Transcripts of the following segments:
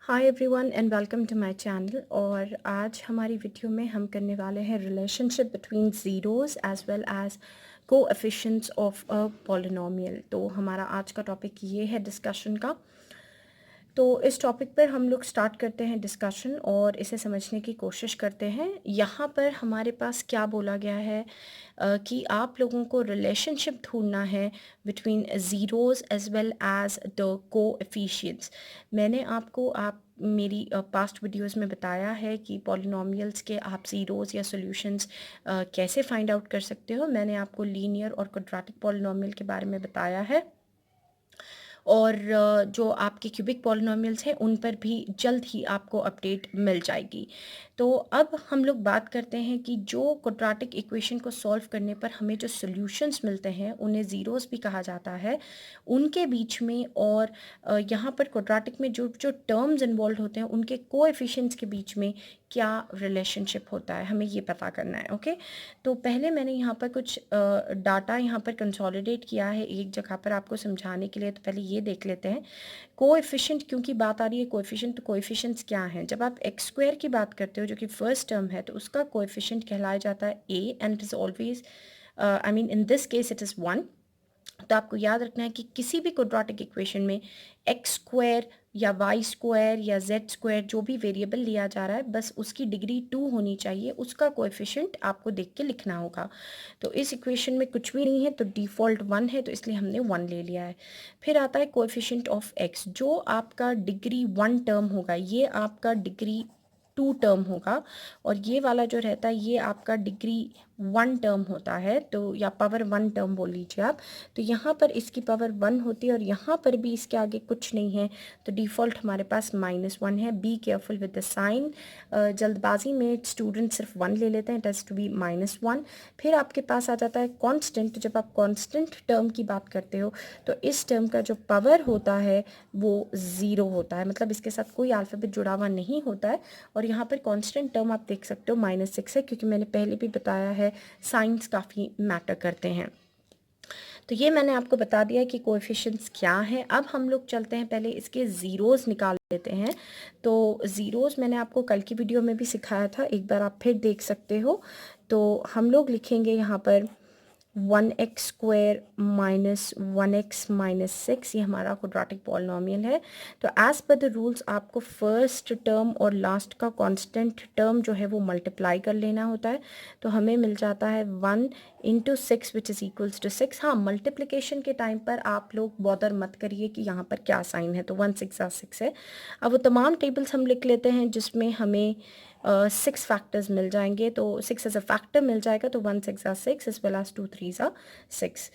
Hi everyone and welcome to my channel. और आज हमारी वीडियो में हम करने वाले हैं relationship between zeros as well as coefficients of a polynomial. तो हमारा आज का टॉपिक ये है डिस्कशन का। तो इस टॉपिक पर हम लोग स्टार्ट करते हैं डिस्कशन और इसे समझने की कोशिश करते हैं। यहाँ पर हमारे पास क्या बोला गया है कि आप लोगों को रिलेशनशिप ढूंढना है between zeros as well as the coefficients. मैंने आपको मेरी पास्ट वीडियोस में बताया है कि पॉलिनोमियल्स के आप ज़ीरोज़ या सॉल्यूशंस कैसे फाइंड आउट कर सकते हो। मैंने आपको लीनियर और क्वाड्रेटिक पॉलिनोमियल के बारे में बताया है और जो आपके क्यूबिक पॉलिनोमियल्स हैं उन पर भी जल्द ही आपको अपडेट मिल जाएगी। तो अब हम लोग बात करते हैं कि जो क्वाड्रेटिक इक्वेशन को सॉल्व करने पर हमें जो सॉल्यूशंस मिलते हैं उन्हें ज़ीरोज़ भी कहा जाता है, उनके बीच में और यहाँ पर क्वाड्रेटिक में जो जो टर्म्स इन्वॉल्व होते हैं उनके कोएफिशिएंट्स के बीच में क्या रिलेशनशिप होता है, हमें ये पता करना है। ओके, तो पहले मैंने यहाँ पर कुछ डाटा यहाँ पर कंसोलिडेट किया है एक जगह पर आपको समझाने के लिए। तो पहले ये देख लेते हैं कोएफिशिएंट, क्योंकि बात आ रही है कोएफिशिएंट। तो कोएफिशिएंट्स क्या हैं? जब आप एक्स स्क्वायर की बात करते हो जो कि फर्स्ट टर्म है तो उसका कोएफिशिएंट कहलाया जाता है A and it is always I mean in this case it is 1। तो आपको याद रखना है कि किसी भी क्वाड्रेटिक इक्वेशन में एक्स स्क्वायर या वाई स्क्वायर या जेड स्क्वायर जो भी वेरिएबल लिया जा रहा है बस उसकी डिग्री 2 होनी चाहिए, उसका कोएफिशिएंट आपको देख के लिखना होगा। तो इस इक्वेशन में कुछ भी नहीं है तो डिफ़ॉल्ट 1 है, तो इसलिए हमने 1 ले लिया है। फिर आता है कोएफिशिएंट ऑफ एक्स, जो आपका डिग्री 1 टर्म होगा ये आपका डिग्री 2 टर्म होगा, और ये वाला जो रहता है ये आपका डिग्री 1 टर्म होता है, तो या पावर 1 टर्म बोल लीजिए आप। तो यहाँ पर इसकी पावर 1 होती है और यहाँ पर भी इसके आगे कुछ नहीं है, तो डिफ़ॉल्ट हमारे पास -1 है। Be careful with the sign, जल्दबाजी में स्टूडेंट सिर्फ 1 ले लेते हैं, इट हैज़ टू बी -1। फिर आपके पास आ जाता है कांस्टेंट। जब आप कांस्टेंट टर्म की बात करते हो तो इस टर्म का जो पावर होता है वो 0 होता है, मतलब इसके साथ कोई अल्फ़ाबेट जुड़ा हुआ नहीं होता है। और यहाँ पर कांस्टेंट टर्म आप देख सकते हो -6 है, क्योंकि मैंने पहले भी बताया है साइंस काफ़ी मैटर करते हैं। तो ये मैंने आपको बता दिया कि कोएफिशिएंट्स क्या हैं। अब हम लोग चलते हैं, पहले इसके ज़ीरोज़ निकाल लेते हैं। तो ज़ीरोज़ मैंने आपको कल की वीडियो में भी सिखाया था, एक बार आप फिर देख सकते हो। तो हम लोग लिखेंगे यहाँ पर 1x square minus 1x minus 6, ये हमारा क्वाड्रेटिक पॉलिनोमियल है। तो एज़ पर द रूल्स आपको फर्स्ट टर्म और लास्ट का कांस्टेंट टर्म जो है वो मल्टीप्लाई कर लेना होता है। तो हमें मिल जाता है 1 into 6 which is equals to 6। हाँ, मल्टीप्लिकेशन के टाइम पर आप लोग बॉदर मत करिए कि यहाँ पर क्या साइन है, तो 1 6 6 है। अब वो तमाम टेबल्स हम लिख लेते हैं जिसमें हमें 6 फैक्टर्स मिल जाएंगे। तो 6 एज अ फैक्टर मिल जाएगा, तो 1 6 6 as well as 2 3 6।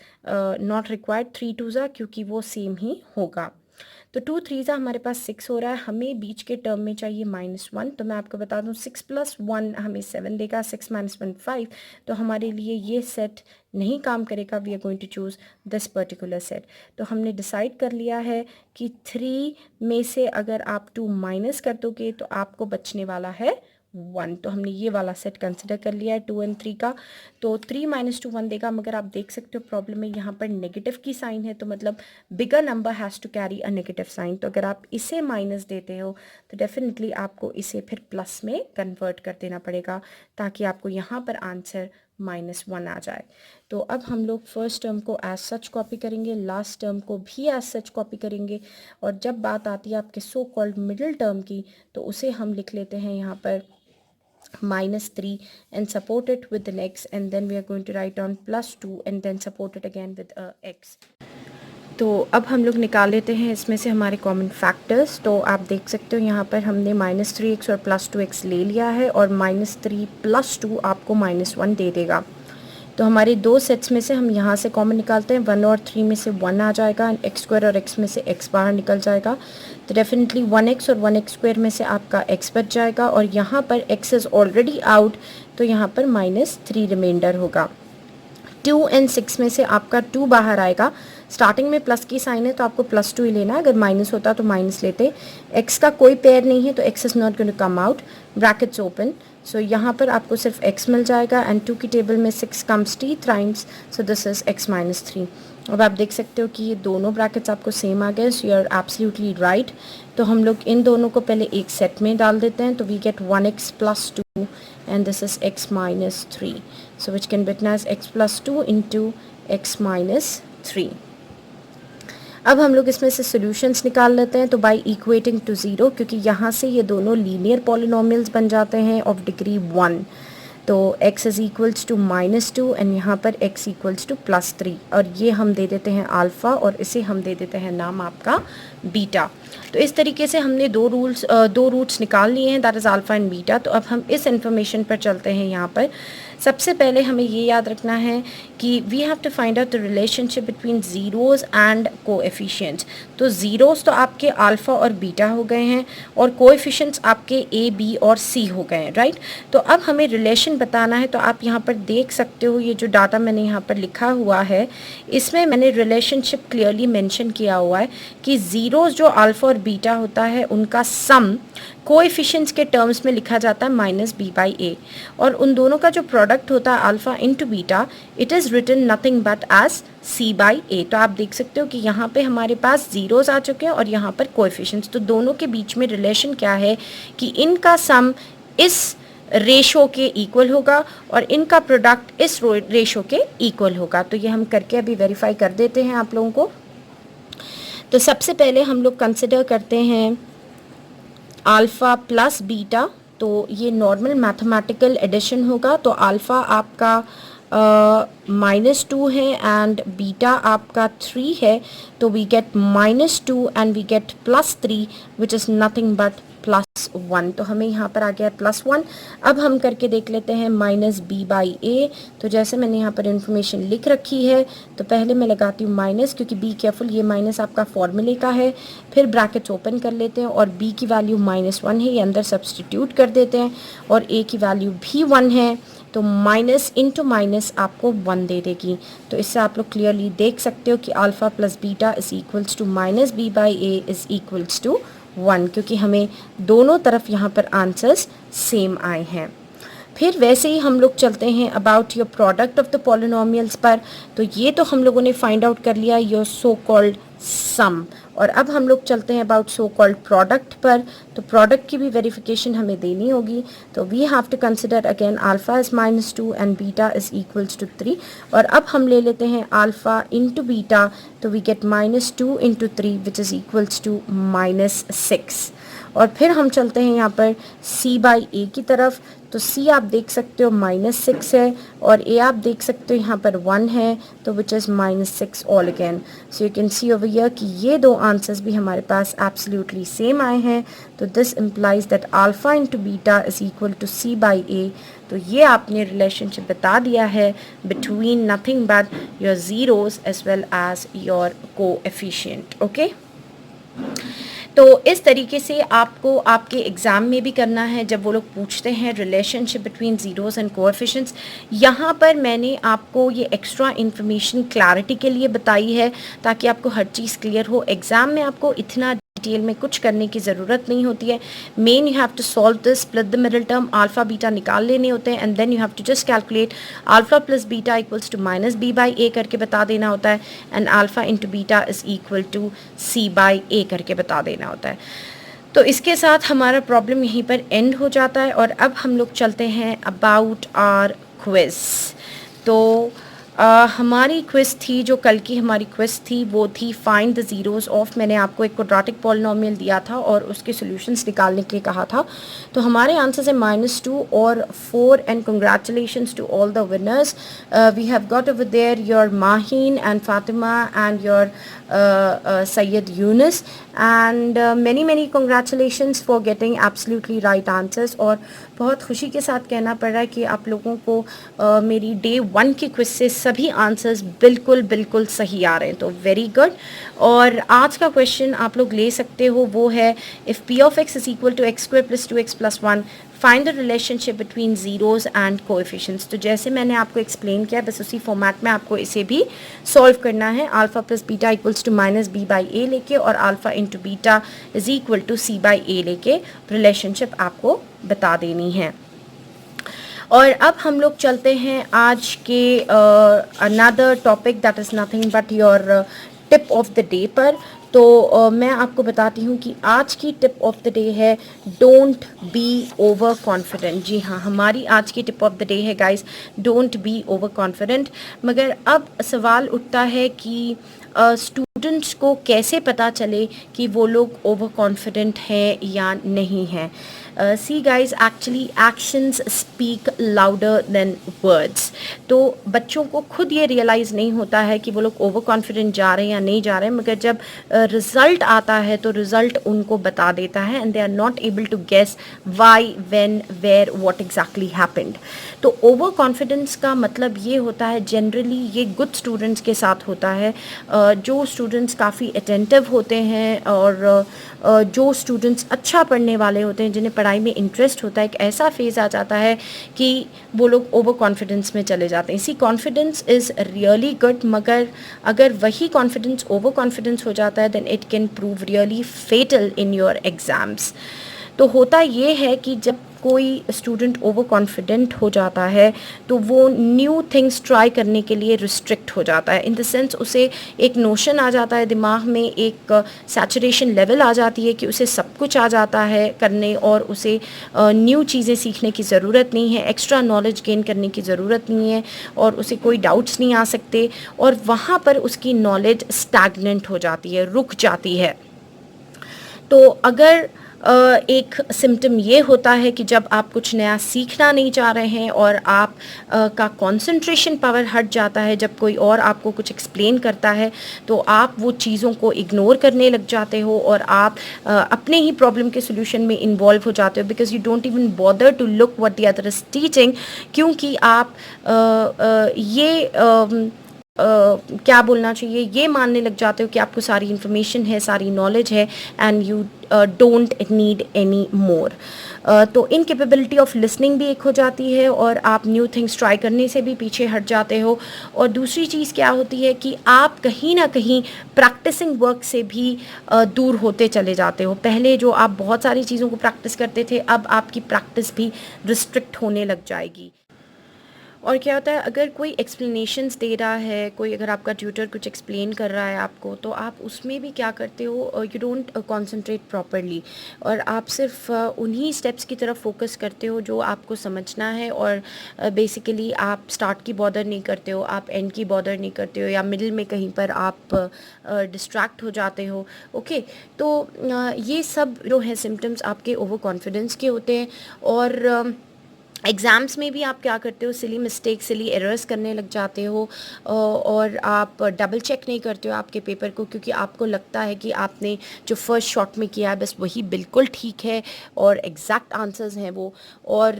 Not required 3 2 क्योंकि वो सेम ही होगा। तो 2 3 हमारे पास 6 हो रहा है, हमें बीच के टर्म में चाहिए -1। तो मैं आपको बता दूं 6 + 1 हमें 7 देगा, 6 - 1 5। तो हमारे लिए ये सेट नहीं काम करेगा, we are going to choose this particular set. तो हमने डिसाइड कर लिया है कि 3 में से अगर आप 2 माइनस कर दोगे तो आपको बचने वाला है 1। तो हमने ये वाला सेट कंसिडर कर लिया है 2 और 3 का। तो 3 - 2 1 देगा, मगर आप देख सकते हो प्रॉब्लम में यहाँ पर नेगेटिव की साइन है, तो मतलब bigger number has to carry a negative sign. तो अगर आप इसे माइनस देते हो तो डेफिनेटली आपको इसे फिर प्लस में कन्वर्ट कर देना पड़ेगा, ताकि आपको यहाँ पर आंसर -1 आ जाए। तो अब हम लोग फर्स्ट टर्म को एज सच कॉपी करेंगे, लास्ट टर्म को भी एज सच कॉपी करेंगे, और जब बात आती है आपके सो कॉल्ड मिडिल टर्म की तो उसे हम लिख लेते हैं यहाँ पर -3 and support it with an x, and then we are going to write down +2 and then support it again with a x। तो अब हम लोग निकाल लेते हैं इसमें से हमारे कॉमन फैक्टर्स। तो आप देख सकते हो यहाँ पर हमने -3x और +2x ले लिया है, और -3 + 2 आपको -1 दे देगा। तो हमारे दो सेट्स में से हम यहाँ से कॉमन निकालते हैं, 1 और 3 में से 1 आ जाएगा, x स्क्वायर और x में से x बाहर निकल जाएगा। तो डेफिनेटली 1x और 1x स्क्वायर में से आपका x बच जाएगा, और यहाँ पर x इज़ ऑलरेडी आउट, तो यहाँ पर -3 रिमाइंडर होगा। 2 और 6 में से आपका 2 बाहर आएगा। स्टार्टिंग में प्लस की साइन है तो आपको +2 ही लेना है, अगर माइनस होता तो माइनस लेते। x का कोई पेयर नहीं है तो x is not going to come out, brackets open. So यहाँ पर आपको सिर्फ x मिल जाएगा, एंड 2 की टेबल में 6 comes t times, so this is x - 3। अब आप देख सकते हो कि ये दोनों ब्रैकेट्स आपको सेम आ गए, so you are absolutely right. तो हम लोग इन दोनों को पहले एक सेट में डाल देते हैं, तो we get 1x + 2 and this is x - 3, so which can be written as x + 2 × x - 3। अब हम लोग इसमें से सॉल्यूशंस निकाल लेते हैं, तो बाय इक्वेटिंग टू 0, क्योंकि यहाँ से ये दोनों लीनियर पॉलिनोमियल्स बन जाते हैं ऑफ डिग्री 1, तो x is equals to -2 and यहाँ पर x इक्वल्स टू +3, और ये हम दे देते हैं अल्फ़ा और इसे हम दे देते हैं नाम आपका बीटा। तो इस तरीके से हमने दो रूट्स निकाल लिए हैं, that is alpha and beta. तो अब हम इस इन्फॉर्मेशन पर चलते हैं। यहाँ पर सबसे पहले हमें ये याद रखना है कि we have to find out the relationship between zeros and coefficients. तो ज़ीरोज़ तो आपके अल्फ़ा और बीटा हो गए हैं और कोएफिशिएंट्स आपके ए, बी और सी हो गए हैं, राइट। तो अब हमें रिलेशन बताना है, तो आप यहाँ पर देख सकते हो ये जो डाटा मैंने यहाँ पर लिखा हुआ है, इसमें मैंने रिलेशनशिप क्लियरली मेंशन किया हुआ है कि ज़ीरोज़ जो अल्फ़ा और बीटा होता है उनका सम कोएफिशिएंट्स के टर्म्स में लिखा जाता है -b/a, और उन दोनों का जो प्रोडक्ट होता है alpha into beta, it is written nothing but as c/a। तो आप देख सकते हो कि यहाँ पे हमारे पास ज़ीरोज़ आ चुके हैं और यहाँ पर कोएफिशिएंट्स, तो दोनों के बीच में रिलेशन क्या है कि इनका सम इस रेशो के इक्वल होगा और इनका प्रोडक्ट इस रेशो के इक्वल होगा। तो ये हम करके अभी वेरीफाई कर देते हैं आप लोगों को। तो सबसे पहले हम लोग कंसिडर करते हैं अल्फ़ा प्लस बीटा, तो ये नॉर्मल मैथमेटिकल एडिशन होगा। तो अल्फ़ा आपका -2 है एंड बीटा आपका 3 है, तो we get -2 and we get +3 which is nothing but +1। तो हमें यहाँ पर आ गया +1। अब हम करके देख लेते हैं -b/a। तो जैसे मैंने यहाँ पर इंफॉर्मेशन लिख रखी है, तो पहले मैं लगाती हूँ माइनस, क्योंकि बी केयरफुल, ये माइनस आपका फॉर्मूले का है। फिर ब्रैकेट्स ओपन कर लेते हैं और b की वैल्यू -1 है, ये अंदर सब्सटीट्यूट कर देते हैं, और a की वैल्यू भी 1 है, तो माइनस इंटू माइनस आपको 1 दे देगी। तो इससे आप लोग क्लियरली देख सकते हो कि alpha plus beta is equals to -b/a is equals to 1, क्योंकि हमें दोनों तरफ यहाँ पर आंसर्स सेम आए हैं। फिर वैसे ही हम लोग चलते हैं about your product of the polynomials पर। तो ये तो हम लोगों ने फाइंड आउट कर लिया योर सो कॉल्ड सम, और अब हम लोग चलते हैं अबाउट सो कॉल्ड प्रोडक्ट पर। तो प्रोडक्ट की भी वेरिफिकेशन हमें देनी होगी, तो we have to consider again alpha is -2 and beta is equals to 3, और अब हम ले लेते हैं अल्फ़ा इंटू बीटा, तो we get -2 × 3 which is equals to -6। और फिर हम चलते हैं यहाँ पर c/a की तरफ। तो c आप देख सकते हो -6 है, और a आप देख सकते हो यहाँ पर 1 है, तो which is -6 all again. So you can see over here कि ये दो आंसर्स भी हमारे पास एब्सोल्युटली सेम आए हैं। तो this implies that alpha into beta is equal to c/a। तो ये आपने रिलेशनशिप बता दिया है between nothing but your zeros as well as your coefficient. Okay, तो इस तरीके से आपको आपके एग्ज़ाम में भी करना है जब वो लोग पूछते हैं relationship between zeros and coefficients. यहाँ पर मैंने आपको ये एक्स्ट्रा इन्फॉर्मेशन क्लैरिटी के लिए बताई है ताकि आपको हर चीज़ क्लियर हो। एग्ज़ाम में आपको इतना डिटेल में कुछ करने की ज़रूरत नहीं होती है। Main you have to solve this, split the middle term, alpha beta निकाल लेने होते हैं, and then you have to just calculate alpha plus beta equals to -b/a करके बता देना होता है, and alpha into beta is equal to c/a करके बता देना होता है। तो इसके साथ हमारा प्रॉब्लम यहीं पर एंड हो जाता है, और अब हम लोग चलते हैं अबाउट आवर क्विज़। तो हमारी क्विज़ थी, जो कल की हमारी क्विज़ थी वो थी फाइंड द ज़ीरोज़ ऑफ, मैंने आपको एक क्वाड्रेटिक पॉलिनोमियल दिया था और उसके सॉल्यूशंस निकालने के लिए कहा था। तो हमारे आंसर्स है -2 और 4, and congratulations to all the winners. We have got over there your Maheen and Fatima and your Sayyid Yunus, and many congratulations for getting absolutely right answers। और बहुत खुशी के साथ कहना पड़ रहा है कि आप लोगों को मेरी डे 1 की क्विज से सभी आंसर्स बिल्कुल सही आ रहे हैं, तो वेरी गुड। और आज का क्वेश्चन आप लोग ले सकते हो, वो है if p of x is equal to x² + 2x + 1 find the relationship between zeros and coefficients. तो जैसे मैंने आपको एक्सप्लेन किया, बस उसी फॉर्मेट में आपको इसे भी सॉल्व करना है। Alpha plus beta equals to -b/a लेके, और alpha into beta is equal to c/a लेके रिलेशनशिप आपको बता देनी है। और अब हम लोग चलते हैं आज के another topic that is nothing but your tip of the day पर। तो मैं आपको बताती हूँ कि आज की टिप ऑफ द डे है डोंट बी ओवर कॉन्फिडेंट। जी हाँ, हमारी आज की टिप ऑफ द डे है guys, don't be over confident. मगर अब सवाल उठता है कि स्टूडेंट्स को कैसे पता चले कि वो लोग ओवर कॉन्फिडेंट हैं या नहीं हैं। See guys, actually actions speak louder than words. तो बच्चों को खुद ये रियलाइज़ नहीं होता है कि वो लोग ओवर कॉन्फिडेंट जा रहे हैं या नहीं जा रहे हैं, मगर जब रिज़ल्ट आता है तो रिज़ल्ट उनको बता देता है and they are not able to guess why, when, where, what exactly happened. तो ओवर कॉन्फिडेंस का मतलब ये होता है, जनरली ये गुड स्टूडेंट्स के साथ होता है, जो स्टूडेंट्स काफ़ी अटेंटिव होते हैं और जो स्टूडेंट्स अच्छा पढ़ने वाले होते हैं, जिन्हें पढ़ाई में इंटरेस्ट होता है, एक ऐसा फेज़ आ जाता है कि वो लोग ओवर कॉन्फिडेंस में चले जाते हैं। इसी कॉन्फिडेंस इज़ रियली गुड, मगर अगर वही कॉन्फिडेंस ओवर कॉन्फिडेंस हो जाता है then it can prove really fatal in your exams. तो होता ये है कि जब कोई स्टूडेंट ओवर कॉन्फिडेंट हो जाता है तो वो न्यू थिंग्स ट्राई करने के लिए रिस्ट्रिक्ट हो जाता है। इन द सेंस उसे एक नोशन आ जाता है दिमाग में, एक सैचुरेशन लेवल आ जाती है कि उसे सब कुछ आ जाता है करने और उसे न्यू चीज़ें सीखने की ज़रूरत नहीं है, एक्स्ट्रा नॉलेज गेन करने की ज़रूरत नहीं है और उसे कोई डाउट्स नहीं आ सकते, और वहाँ पर उसकी नॉलेज स्टैग्नेंट हो जाती है, रुक जाती है। तो अगर एक सिम्टम ये होता है कि जब आप कुछ नया सीखना नहीं चाह रहे हैं और आप का कंसंट्रेशन पावर हट जाता है, जब कोई और आपको कुछ एक्सप्लेन करता है तो आप वो चीज़ों को इग्नोर करने लग जाते हो और आप अपने ही प्रॉब्लम के सोल्यूशन में इन्वॉल्व हो जाते हो, because you don't even bother to look what the other is teaching, क्योंकि आप क्या बोलना चाहिए, ये मानने लग जाते हो कि आपको सारी इन्फॉर्मेशन है, सारी नॉलेज है and you don't need any more. तो इनकेपेबिलिटी ऑफ लिसनिंग भी एक हो जाती है और आप न्यू थिंग्स ट्राई करने से भी पीछे हट जाते हो। और दूसरी चीज़ क्या होती है कि आप कहीं ना कहीं प्रैक्टिसिंग वर्क से भी दूर होते चले जाते हो। पहले जो आप बहुत सारी चीज़ों को प्रैक्टिस करते थे, अब आपकी प्रैक्टिस भी रिस्ट्रिक्ट होने लग जाएगी। और क्या होता है, अगर कोई एक्सप्लेनेशंस दे रहा है, कोई अगर आपका ट्यूटर कुछ एक्सप्लेन कर रहा है आपको, तो आप उसमें भी क्या करते हो, यू डोंट कंसंट्रेट प्रॉपरली और आप सिर्फ उन्हीं स्टेप्स की तरफ फोकस करते हो जो आपको समझना है, और बेसिकली आप स्टार्ट की बॉदर नहीं करते हो, आप एंड की बॉदर नहीं करते हो, या मिडिल में कहीं पर आप डिस्ट्रैक्ट हो जाते हो। ओके, तो ये सब जो है सिम्टम्स आपके ओवर कॉन्फिडेंस के होते हैं। और एग्ज़ाम्स में भी आप क्या करते हो, सिली मिस्टेक, सिली एरर्स करने लग जाते हो और आप डबल चेक नहीं करते हो आपके पेपर को, क्योंकि आपको लगता है कि आपने जो फर्स्ट शॉट में किया है बस वही बिल्कुल ठीक है और एग्जैक्ट आंसर्स हैं वो। और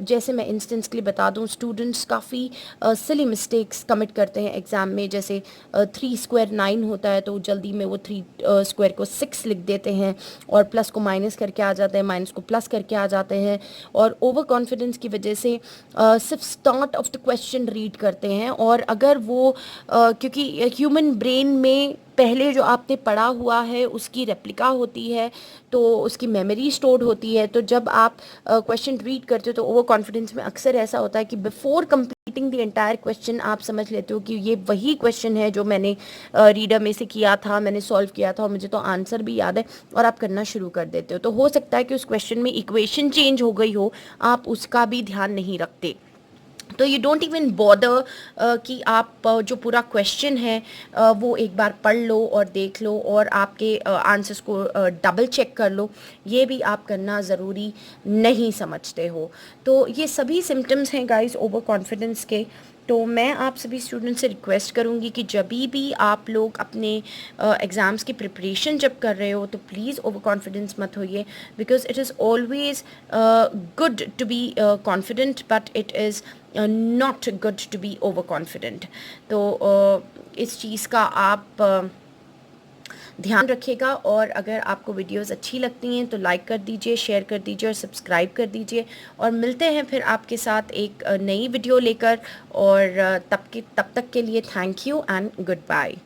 जैसे मैं इंस्टेंस के लिए बता दूं, स्टूडेंट्स काफ़ी सिली मिस्टेक्स कमिट करते हैं एग्ज़ाम में। जैसे 3 स्क्वायर 9 होता है तो जल्दी में वो 3 स्क्वायर को 6 लिख देते हैं और प्लस को माइनस करके आ जाते हैं, माइनस को प्लस करके आ जाते हैं, और ओवर कॉन्फिडेंस की वजह से सिर्फ start of the question read करते हैं। और अगर वो क्योंकि ह्यूमन ब्रेन में पहले जो आपने पढ़ा हुआ है उसकी रेप्लिका होती है, तो उसकी मेमोरी स्टोर्ड होती है, तो जब आप क्वेश्चन रीड करते हो तो ओवर कॉन्फिडेंस में अक्सर ऐसा होता है कि before completing the entire question आप समझ लेते हो कि ये वही क्वेश्चन है जो मैंने रीडर में से किया था, मैंने सॉल्व किया था और मुझे तो आंसर भी याद है, और आप करना शुरू कर देते हो। तो हो सकता है कि उस क्वेश्चन में इक्वेशन चेंज हो गई हो, आप उसका भी ध्यान नहीं रखते, तो यू डोंट इवन बॉदर कि आप जो पूरा क्वेश्चन है वो एक बार पढ़ लो और देख लो और आपके आंसर्स को डबल चेक कर लो, ये भी आप करना ज़रूरी नहीं समझते हो। तो ये सभी सिम्टम्स हैं गाइस ओवर कॉन्फिडेंस के। तो मैं आप सभी स्टूडेंट से रिक्वेस्ट करूँगी कि जब भी आप लोग अपने एग्ज़ाम्स की प्रिपरेशन जब कर रहे हो तो प्लीज़ ओवर कॉन्फिडेंस मत होइए, because it is always good to be confident but it is not good to be over confident. तो इस चीज़ का आप ध्यान रखिएगा, और अगर आपको वीडियोस अच्छी लगती हैं तो लाइक कर दीजिए, शेयर कर दीजिए और सब्सक्राइब कर दीजिए, और मिलते हैं फिर आपके साथ एक नई वीडियो लेकर। और तब तक के लिए thank you and good bye.